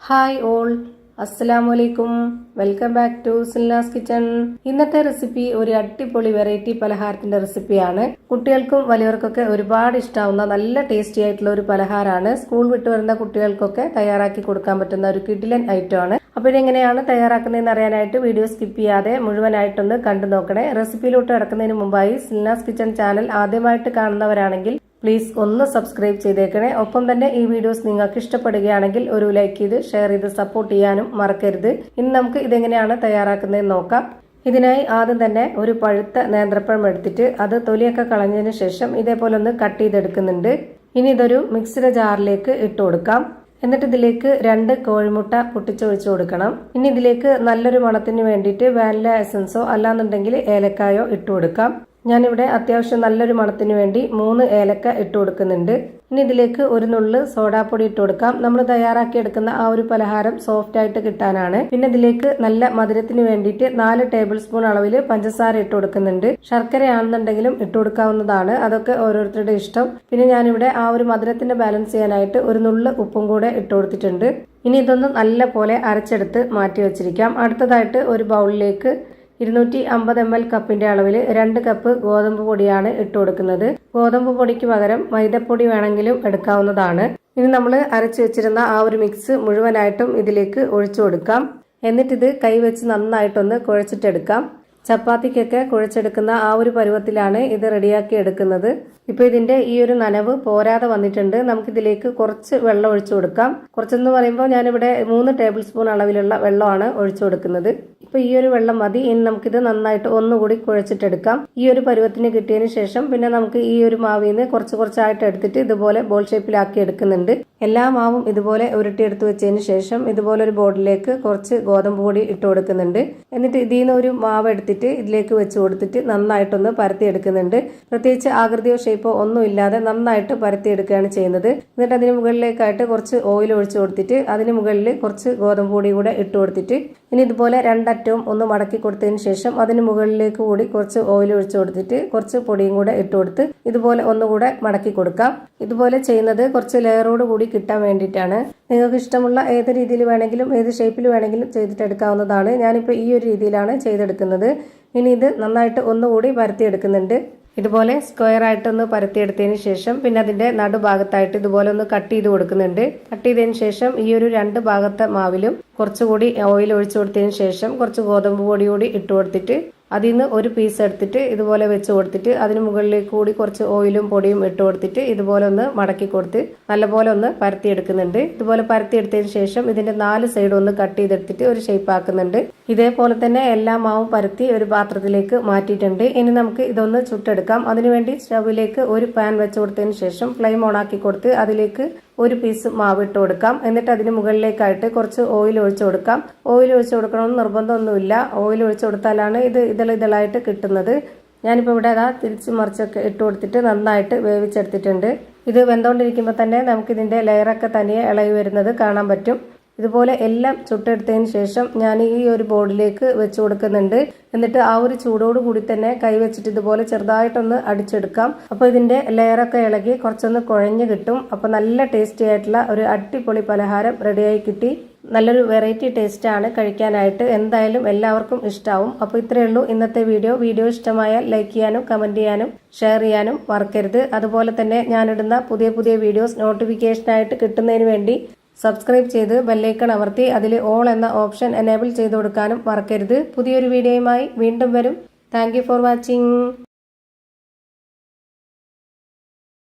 Hi all, അസ്സലാമലൈക്കും. Welcome back to Silnas kitchen. ഇന്നത്തെ recipe ഒരു അടിപൊളി വെറൈറ്റി പലഹാരത്തിന്റെ റെസിപ്പിയാണ്. കുട്ടികൾക്കും വലിയവർക്കൊക്കെ ഒരുപാട് ഇഷ്ടാവുന്ന നല്ല ടേസ്റ്റി ആയിട്ടുള്ള ഒരു പലഹാരമാണ്. സ്കൂൾ വിട്ട് വരുന്ന കുട്ടികൾക്കൊക്കെ തയ്യാറാക്കി കൊടുക്കാൻ പറ്റുന്ന ഒരു കിഡിലൻ ഐറ്റം ആണ്. അപ്പോൾ ഇതെങ്ങനെയാണ് തയ്യാറാക്കുന്നതെന്ന് അറിയാനായിട്ട് വീഡിയോ സ്കിപ്പ് ചെയ്യാതെ മുഴുവനായിട്ടൊന്ന് കണ്ടു നോക്കണേ. റെസിപ്പിയിലോട്ട് കിടക്കുന്നതിന് മുമ്പായി സിൽനാസ് കിച്ചൺ ചാനൽ ആദ്യമായിട്ട് കാണുന്നവരാണെങ്കിൽ പ്ലീസ് ഒന്ന് സബ്സ്ക്രൈബ് ചെയ്തേക്കണേ. ഒപ്പം തന്നെ ഈ വീഡിയോസ് നിങ്ങൾക്ക് ഇഷ്ടപ്പെടുകയാണെങ്കിൽ ഒരു ലൈക്ക് ചെയ്ത് ഷെയർ ചെയ്ത് സപ്പോർട്ട് ചെയ്യാനും മറക്കരുത്. ഇനി നമുക്ക് ഇതെങ്ങനെയാണ് തയ്യാറാക്കുന്നതെന്ന് നോക്കാം. ഇതിനായി ആദ്യം തന്നെ ഒരു പഴുത്ത നേന്ത്രപ്പഴം എടുത്തിട്ട് അത് തൊലിയൊക്കെ കളഞ്ഞതിന് ശേഷം ഇതേപോലെ ഒന്ന് കട്ട് ചെയ്തെടുക്കുന്നുണ്ട്. ഇനി ഇതൊരു മിക്സിയുടെ ജാറിലേക്ക് ഇട്ട് കൊടുക്കാം. എന്നിട്ട് ഇതിലേക്ക് 2 കോഴിമുട്ട പൊട്ടിച്ചൊഴിച്ചു കൊടുക്കണം. ഇനി ഇതിലേക്ക് നല്ലൊരു മണത്തിന് വേണ്ടിയിട്ട് വാനില എസൻസോ അല്ലാന്നുണ്ടെങ്കിൽ ഏലക്കായോ ഇട്ട് കൊടുക്കാം. ഞാനിവിടെ അത്യാവശ്യം നല്ലൊരു മണത്തിന് വേണ്ടി 3 ഏലക്ക ഇട്ട് കൊടുക്കുന്നുണ്ട്. ഇനി ഇതിലേക്ക് ഒരു നുള്ള് സോഡാപ്പൊടി ഇട്ട് കൊടുക്കാം. നമ്മൾ തയ്യാറാക്കി എടുക്കുന്ന ആ ഒരു പലഹാരം സോഫ്റ്റ് ആയിട്ട് കിട്ടാനാണ്. പിന്നെ ഇതിലേക്ക് നല്ല മധുരത്തിന് വേണ്ടിയിട്ട് 4 ടേബിൾ സ്പൂൺ അളവിൽ പഞ്ചസാര ഇട്ട് കൊടുക്കുന്നുണ്ട്. ശർക്കരയാണെന്നുണ്ടെങ്കിലും ഇട്ട് കൊടുക്കാവുന്നതാണ്, അതൊക്കെ ഓരോരുത്തരുടെ ഇഷ്ടം. പിന്നെ ഞാനിവിടെ ആ ഒരു മധുരത്തിന്റെ ബാലൻസ് ചെയ്യാനായിട്ട് ഒരു നുള്ള് ഉപ്പും കൂടെ ഇട്ട് കൊടുത്തിട്ടുണ്ട്. ഇനി ഇതൊന്ന് നല്ല പോലെ അരച്ചെടുത്ത് മാറ്റി വെച്ചിരിക്കാം. അടുത്തതായിട്ട് ഒരു ബൗളിലേക്ക് 250 ml കപ്പിന്റെ അളവിൽ 2 കപ്പ് ഗോതമ്പ് പൊടിയാണ് ഇട്ട് കൊടുക്കുന്നത്. ഗോതമ്പ് പൊടിക്ക് പകരം മൈദപ്പൊടി വേണമെങ്കിലും എടുക്കാവുന്നതാണ്. ഇനി നമ്മൾ അരച്ചു വെച്ചിരുന്ന ആ ഒരു മിക്സ് മുഴുവനായിട്ടും ഇതിലേക്ക് ഒഴിച്ചു കൊടുക്കാം. എന്നിട്ടിത് കൈവച്ച് നന്നായിട്ടൊന്ന് കുഴച്ചിട്ടെടുക്കാം. ചപ്പാത്തിക്കൊക്കെ കുഴച്ചെടുക്കുന്ന ആ ഒരു പരുവത്തിലാണ് ഇത് റെഡിയാക്കി എടുക്കുന്നത്. ഇപ്പൊ ഇതിന്റെ ഈ ഒരു നനവ് പോരാതെ വന്നിട്ടുണ്ട്. നമുക്കിതിലേക്ക് കുറച്ച് വെള്ളം ഒഴിച്ചു കൊടുക്കാം. കുറച്ചെന്ന് പറയുമ്പോൾ ഞാനിവിടെ 3 ടേബിൾ സ്പൂൺ അളവിലുള്ള വെള്ളമാണ് ഒഴിച്ചു കൊടുക്കുന്നത്. ഇപ്പൊ ഈ ഒരു വെള്ളം മതി. ഇനി നമുക്കിത് നന്നായിട്ട് ഒന്നുകൂടി കുഴച്ചിട്ടെടുക്കാം. ഈ ഒരു പരുവത്തിന് കിട്ടിയതിന് ശേഷം പിന്നെ നമുക്ക് ഈ ഒരു മാവിന്ന് കുറച്ചായിട്ട് എടുത്തിട്ട് ഇതുപോലെ ബോൾ ഷേപ്പിലാക്കി എടുക്കുന്നുണ്ട്. എല്ലാ മാവും ഇതുപോലെ ഉരുട്ടിയെടുത്ത് വെച്ചതിന് ശേഷം ഇതുപോലെ ഒരു ബോർഡിലേക്ക് കുറച്ച് ഗോതമ്പ് പൊടി ഇട്ട് കൊടുക്കുന്നുണ്ട്. എന്നിട്ട് ഇതിൽ നിന്ന് ഒരു മാവ് എടുത്തിട്ട് ഇതിലേക്ക് വെച്ച് കൊടുത്തിട്ട് നന്നായിട്ടൊന്ന് പരത്തി എടുക്കുന്നുണ്ട്. പ്രത്യേകിച്ച് ആകൃതിയോ ഷേപ്പോ ഒന്നും ഇല്ലാതെ നന്നായിട്ട് പരത്തി എടുക്കുകയാണ് ചെയ്യുന്നത്. എന്നിട്ട് അതിന് മുകളിലേക്കായിട്ട് കുറച്ച് ഓയിൽ ഒഴിച്ചു കൊടുത്തിട്ട് അതിന് മുകളിൽ കുറച്ച് ഗോതമ്പ് പൊടി കൂടെ ഇട്ട് കൊടുത്തിട്ട് ഇനി ഇതുപോലെ 2 അറ്റവും ഒന്ന് മടക്കി കൊടുത്തതിന് ശേഷം അതിന് മുകളിലേക്ക് കൂടി കുറച്ച് ഓയിൽ ഒഴിച്ചു കൊടുത്തിട്ട് കുറച്ച് പൊടിയും കൂടെ ഇട്ട് കൊടുത്ത് ഇതുപോലെ ഒന്നുകൂടെ മടക്കി കൊടുക്കാം. ഇതുപോലെ ചെയ്യുന്നത് കുറച്ച് ലെയറോട് കൂടി കിട്ടാൻ വേണ്ടിയിട്ടാണ്. നിങ്ങൾക്ക് ഇഷ്ടമുള്ള ഏത് രീതിയിൽ വേണമെങ്കിലും ഏത് ഷേപ്പിൽ വേണമെങ്കിലും ചെയ്തിട്ടെടുക്കാവുന്നതാണ്. ഞാനിപ്പോൾ ഈ ഒരു രീതിയിലാണ് ചെയ്തെടുക്കുന്നത്. ഇനി ഇത് നന്നായിട്ട് ഒന്നുകൂടി പരത്തിയെടുക്കുന്നുണ്ട്. ഇതുപോലെ സ്ക്വയർ ആയിട്ടൊന്ന് പരത്തിയെടുത്തതിന് ശേഷം പിന്നെ അതിന്റെ നടുഭാഗത്തായിട്ട് ഇതുപോലെ ഒന്ന് കട്ട് ചെയ്ത് കൊടുക്കുന്നുണ്ട്. കട്ട് ചെയ്തതിന് ശേഷം ഈ ഒരു 2 ഭാഗത്തെ മാവിലും കുറച്ചുകൂടി ഓയിൽ ഒഴിച്ചു കൊടുത്തതിന് ശേഷം കുറച്ച് ഗോതമ്പ് പൊടി കൂടി ഇട്ട് കൊടുത്തിട്ട് അതിൽ നിന്ന് ഒരു പീസ് എടുത്തിട്ട് ഇതുപോലെ വെച്ച് കൊടുത്തിട്ട് അതിന് മുകളിലേക്ക് കൂടി കുറച്ച് ഓയിലും പൊടിയും ഇട്ട് കൊടുത്തിട്ട് ഇതുപോലെ ഒന്ന് മടക്കി കൊടുത്ത് നല്ലപോലെ ഒന്ന് പരത്തിയെടുക്കുന്നുണ്ട്. ഇതുപോലെ പരത്തിയെടുത്തതിന് ശേഷം ഇതിന്റെ 4 സൈഡും ഒന്ന് കട്ട് ചെയ്തെടുത്തിട്ട് ഒരു ഷേപ്പ് ആക്കുന്നുണ്ട്. ഇതേപോലെ തന്നെ എല്ലാ മാവും പരത്തി ഒരു പാത്രത്തിലേക്ക് മാറ്റിയിട്ടുണ്ട്. ഇനി നമുക്ക് ഇതൊന്ന് ചുട്ടെടുക്കാം. അതിനുവേണ്ടി സ്റ്റൗവിലേക്ക് ഒരു പാൻ വെച്ച് കൊടുത്തതിന് ശേഷം ഫ്ലെയിം ഓൺ ആക്കി കൊടുത്ത് അതിലേക്ക് ഒരു പീസ് മാവ് ഇട്ട് കൊടുക്കാം. എന്നിട്ട് അതിന് മുകളിലേക്കായിട്ട് കുറച്ച് ഓയിൽ ഒഴിച്ചു കൊടുക്കാം. ഓയിൽ ഒഴിച്ചു കൊടുക്കണമെന്ന് നിർബന്ധമൊന്നുമില്ല. ഓയിൽ ഒഴിച്ചു കൊടുത്താലാണ് ഇത് ഇതളായിട്ട് കിട്ടുന്നത്. ഞാനിപ്പോൾ ഇവിടെ തിരിച്ച് മറിച്ചൊക്കെ ഇട്ട് കൊടുത്തിട്ട് നന്നായിട്ട് വേവിച്ചെടുത്തിട്ടുണ്ട്. ഇത് വെന്തുകൊണ്ടിരിക്കുമ്പോൾ തന്നെ നമുക്കിതിൻ്റെ ലെയറൊക്കെ തനിയെ ഇളകി വരുന്നത് കാണാൻ പറ്റും. ഇതുപോലെ എല്ലാം ചുട്ടെടുത്തതിന് ശേഷം ഞാൻ ഈ ഒരു ബോർഡിലേക്ക് വെച്ച് കൊടുക്കുന്നുണ്ട്. എന്നിട്ട് ആ ഒരു ചൂടോട് കൂടി തന്നെ കൈവച്ചിട്ട് ഇതുപോലെ ചെറുതായിട്ടൊന്ന് അടിച്ചെടുക്കാം. അപ്പോൾ ഇതിന്റെ ലെയറൊക്കെ ഇളകി കുറച്ചൊന്ന് കുഴഞ്ഞു കിട്ടും. അപ്പോൾ നല്ല ടേസ്റ്റി ആയിട്ടുള്ള ഒരു അടിപൊളി പലഹാരം റെഡിയായി കിട്ടി. നല്ലൊരു വെറൈറ്റി ടേസ്റ്റാണ് കഴിക്കാനായിട്ട്. എന്തായാലും എല്ലാവർക്കും ഇഷ്ടാവും. അപ്പോൾ ഇത്രയേ ഉള്ളൂ ഇന്നത്തെ വീഡിയോ ഇഷ്ടമായാൽ ലൈക്ക് ചെയ്യാനും കമന്റ് ചെയ്യാനും ഷെയർ ചെയ്യാനും മറക്കരുത്. അതുപോലെ തന്നെ ഞാനിടുന്ന പുതിയ വീഡിയോസ് നോട്ടിഫിക്കേഷനായിട്ട് കിട്ടുന്നതിന് വേണ്ടി സബ്സ്ക്രൈബ് ചെയ്ത് ബെല്ലൈക്കൺ അമർത്തി അതിൽ ഓൾ എന്ന ഓപ്ഷൻ എനേബിൾ ചെയ്ത് കൊടുക്കാനും മറക്കരുത്. പുതിയൊരു വീഡിയോയുമായി വീണ്ടും വരും. Thank you for watching.